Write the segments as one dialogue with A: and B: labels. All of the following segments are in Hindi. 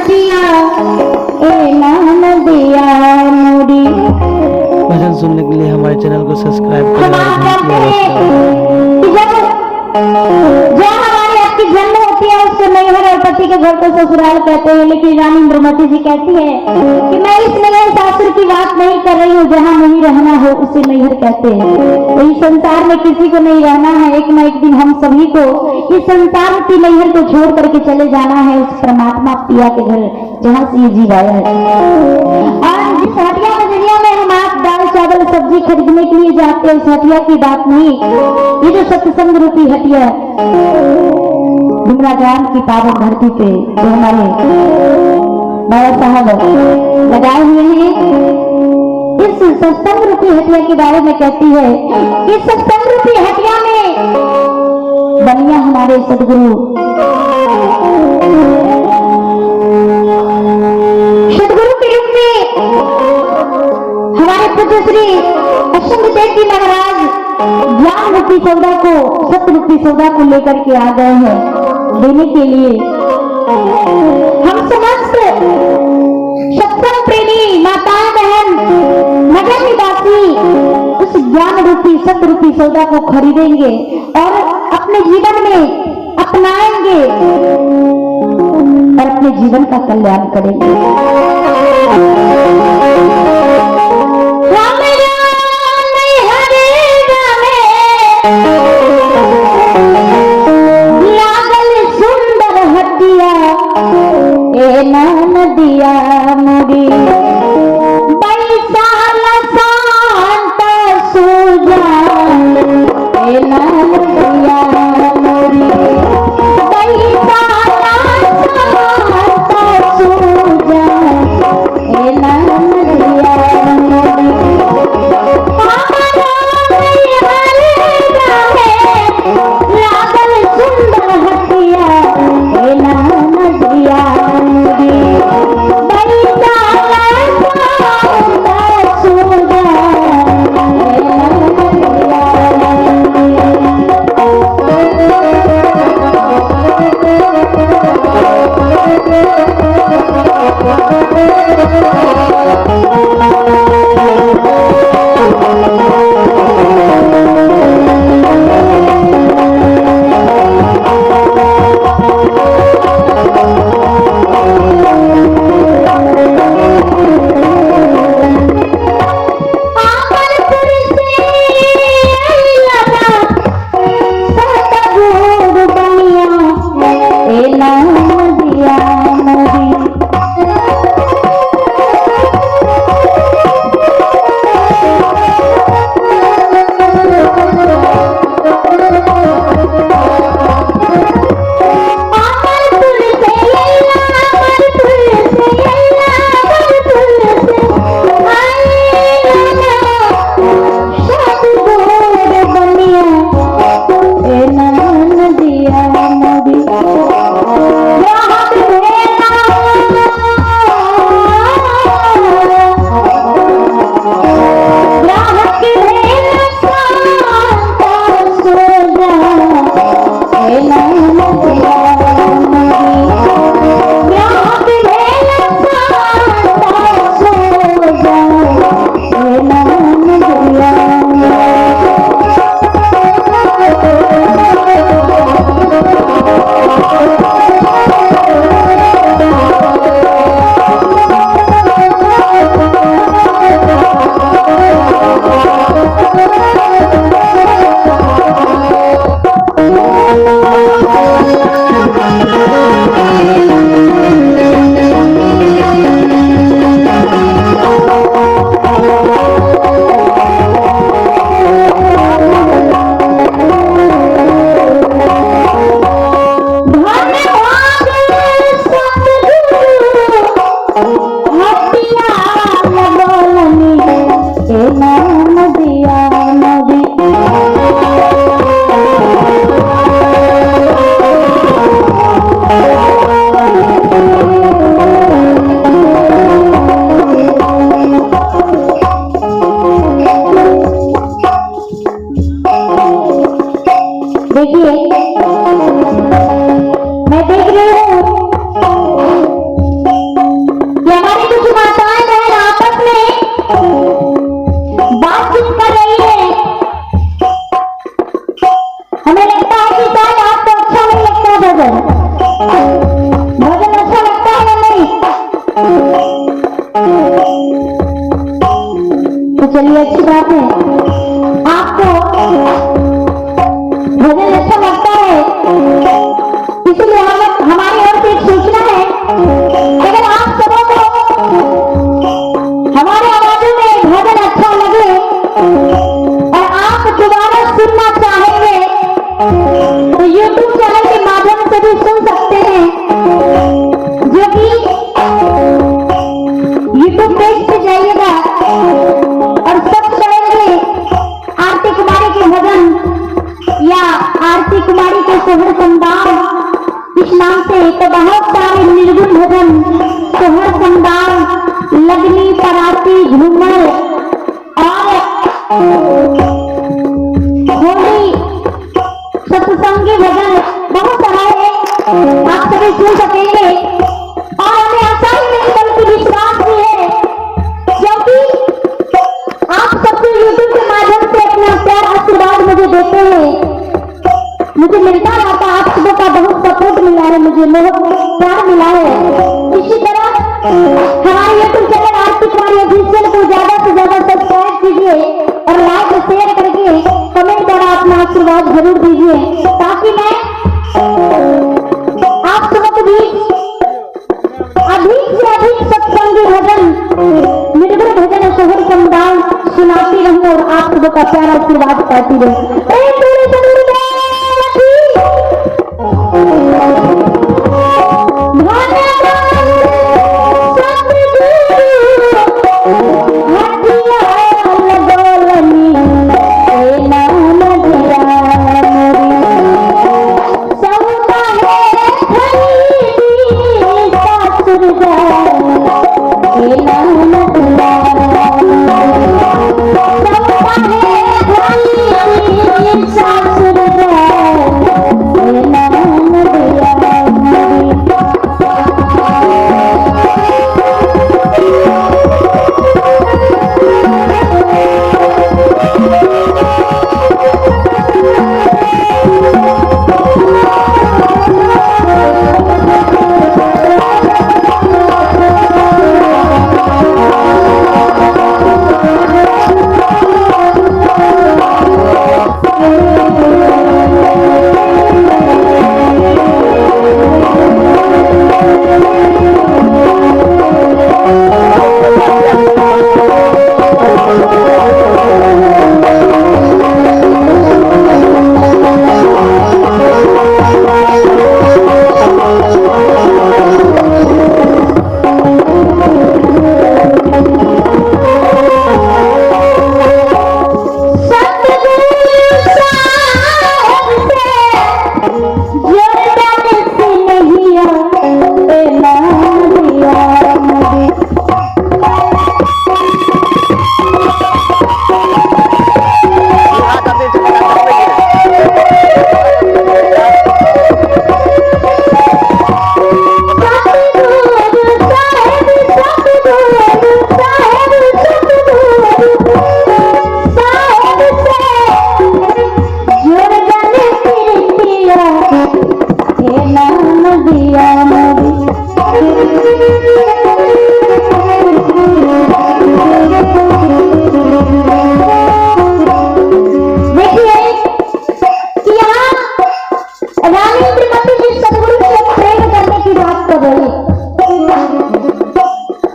A: हटिया एला नदिया मोरी।
B: भजन सुनने के लिए हमारे चैनल को सब्सक्राइब करें और घंटी अवश्य
A: जो हमारी आपकी जन्म होती है उससे नैहर और पति के घर को ससुराल कहते हैं, लेकिन रानी इंद्रमती जी कहती है कि मैं इस नैहर सासुर की बात नहीं कर रही हूँ, जहाँ नहीं रहना हो उसे नैहर कहते हैं। तो इस संसार में किसी को नहीं रहना है, एक न एक दिन हम सभी को इस संसार की नैहर को छोड़ करके चले जाना है उस परमात्मा पिया के घर जहाँ से ये जीव आया है। और जिस हटिया बजरिया में हम आप दाल चावल सब्जी खरीदने के लिए जाते हैं, उस हटिया की बात नहीं, ये जो सत्संग रूपी हटिया डुमरा जान की पावन धरती पे जो हमारे बाबा साहब लगाए हुए हैं, इस सत्संग रूपी हटिया के बारे में कहती है कि सत्संग रूपी हटिया में बनिया हमारे सदगुरु के रूप में हमारे पुत्र श्री अश्वंत देव जी महाराज ज्ञान रूपी सौदा को, सत्य रूपी सौदा को लेकर के आ गए हैं देने के लिए। हम समस्त सत्संग प्रेमी माताएं बहन नगर निवासी उस ज्ञान रूपी सत्य रूपी सौदा को खरीदेंगे और अपने जीवन में अपनाएंगे और अपने जीवन का कल्याण करेंगे। नदिया मोरी बैसाल शांत सुजान एला नदिया मोरी बैसाल शांत सुजान एला नदिया मोरी। लागल सुंदर हटिया एला नदिया छू सकेंगे और हमें आशा ही नहीं बल्कि विश्वास भी है, क्योंकि आप सबको यूट्यूब के माध्यम से अपना प्यार आशीर्वाद मुझे देते हैं, मुझे मिलता रहता, आप सबों का बहुत सपोर्ट मिला है, मुझे बहुत प्यार मिला है। इसी तरह हमारे YouTube channel Aarti Kumari official को ज्यादा से ज्यादा सब्सक्राइब कीजिए और लाइक शेयर करके कमेंट द्वारा अपना आशीर्वाद जरूर दीजिए, ताकि मैं आप सबों के बीच अधिक से अधिक सत्संगी भजन, निर्भर भजन शहर समुदाय सुनाती रहूं और आप सबों का प्यार आशीर्वाद पाती रहूं।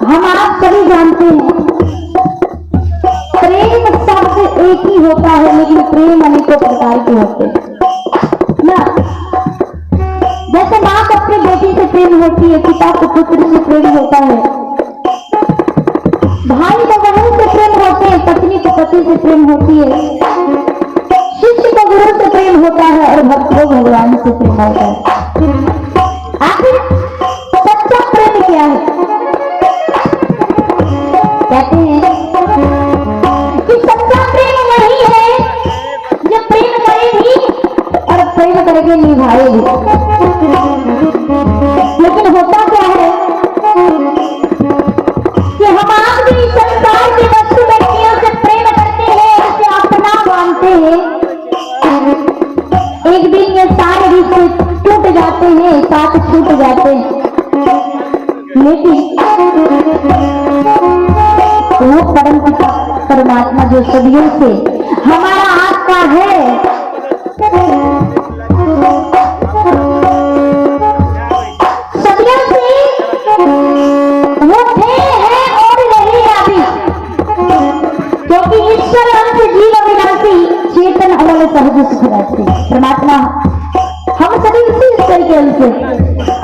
A: हम आप सभी जानते हैं प्रेम शब्द एक ही होता है, लेकिन प्रेम अनेकों प्रकार के होते हैं ना। जैसे माँ को अपनी बेटी से प्रेम होती है, पिता को पुत्र से प्रेम होता है, भाई को बहन से प्रेम होते हैं, पत्नी को पति से प्रेम होती है, शिष्य को गुरु से प्रेम होता है और भक्त को भगवान से प्रेम होता है। आखिर सच्चा प्रेम क्या है? कहते हैं कि सच्चा प्रेम वही है जो प्रेम करेगी और प्रेम करके निभाएगी। लेकिन होता क्या है कि हम आप भी संसार के वस्तु व्यक्तियों से प्रेम करते हैं, उसे अपना मानते हैं। एक दिन ये सारे रिश्ते टूट जाते हैं, साथ छूट जाते हैं, लेकिन वो परम पिता परमात्मा जो सदियों से हमारा आत्मा है, सदियों से वो थे हैं और रहेगा भी, क्योंकि ईश्वर अंश जीव अविनाशी चेतन अमल सहज सुखरासी परमात्मा हम सभी उसी ईश्वर के अंश हैं।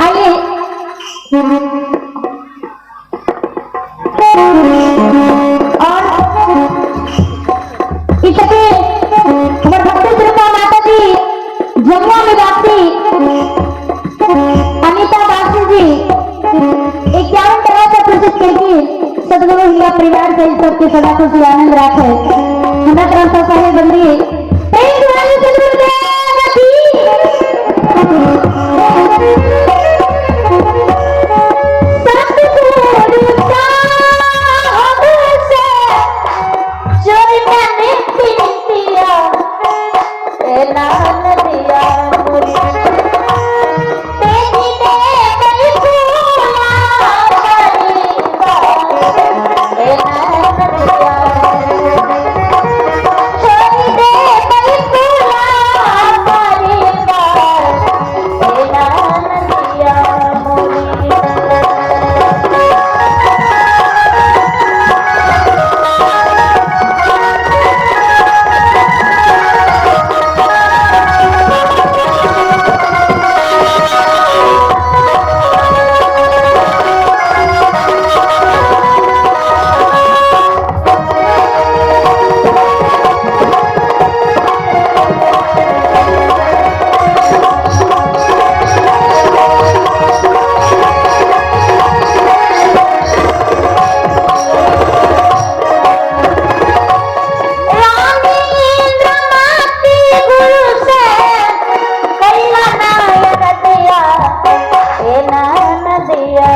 A: आइए और इसके भक्ति श्रीमा माता जी, जमुआ निवासी अनिता दासी जी 51 तरह से प्रसिद्ध करके सदगुरु हिंगा परिवार से सबके सदा खुशी आनंद राखे हमारा तरफ से साहे बंदी सदगुरुदेव की नदिया